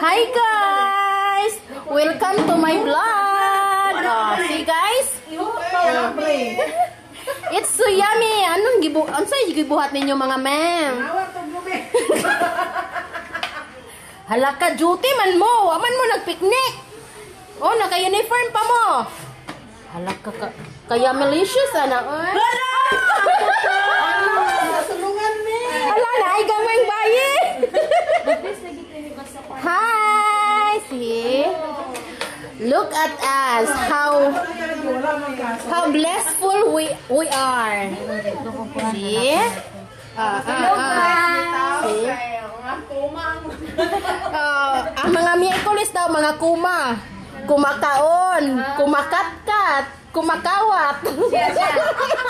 Hi guys! Welcome to my vlog! See guys? It's so yummy! Ano sa'yo gibuhat ninyo mga ma'am? Halaka duty man mo! Waman mo nagpiknik! Oh, naka-uniform pa mo! Halaka ka... Kaya malicious ana. Tulungan me. Hala na, ay gamay bayi! Hi! See? Look at us. How blissful we are. See? See? Ang mga Miyerkules daw, mga kuma. Kumakaon, kumakatkat, kumakawat. Siya.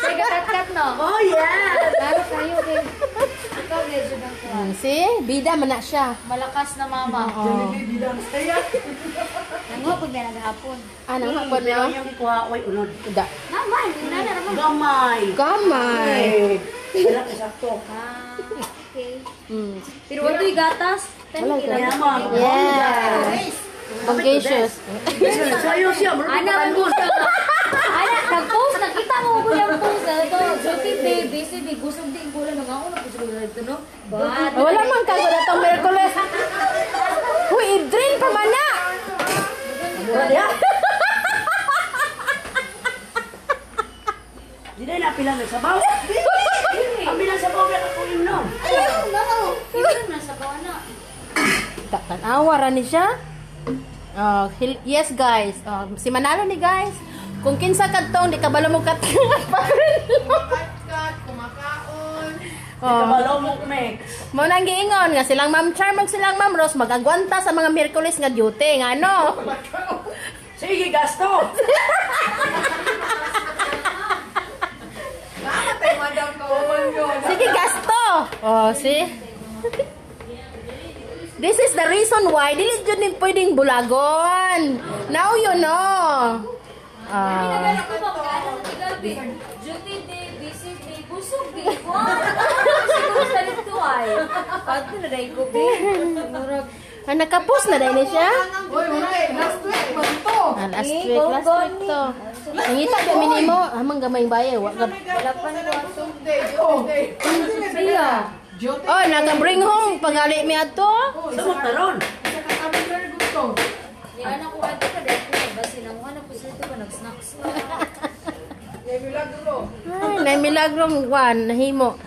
Say kakat-kat, no? Oh, yes. Lalo kayo din. Ikaw, medyo bang ko. See? Bida man na siya. Malakas na mama. Oh. Ano pag may naghapon? Ano nga po na? Yung kuha, oy, unod. Da. Naman, hindi na naman. Gamay. Kamay. Wala ka sakto. Okay. Mm. Pero ito'y gatas. Wala ka. Yaman. Yes. Bagacious. Sayo siya. Ana, mag-post ka. Ana, nag-post. Nakita mo ko yung post. Ito, Joki Day, busy day. Gusog din ko lang. Nangako na po siguro ito, no? But, Wala man ka na itong Miyerkules. Huy, i-drain pa man na. Di na napila ng sabaw. Ang bilang sabaw na ako inom. Iwan na sa kawana. Tanawa ra ni siya. Yes guys. Si Manalo ni guys. Kung kinsa kadtong di kabalo mo kat. Kabalaw mo mix. Mo nang giingon nga silang Ma'am Char mag silang Ma'am Rose magagwanta sa mga Miyerkules nga duty nga no. Sige, gasto. Sige gasto. Oh, see? This is the reason why dili jud ni pwedeng bulagon. Now you know. Pinagano ko ba pag-ano sa tigabi? Duty day, busy day, busog day. Wow! Siguro sa dito ay. Pag na rin ko, be. Murag. Nakapos na dahil siya. Last week, magto. Last week to. Nangita ba minimo? Amang gamay baye. Lapan ko ato. Siya. Oh, naka-bring home pagali mi adto. Sumot na ron. Ni anak ko ato ka dahil ko. Basi nang anak ko sa ito pa nag-snacks pa. Ay, na milagrong one nahimo.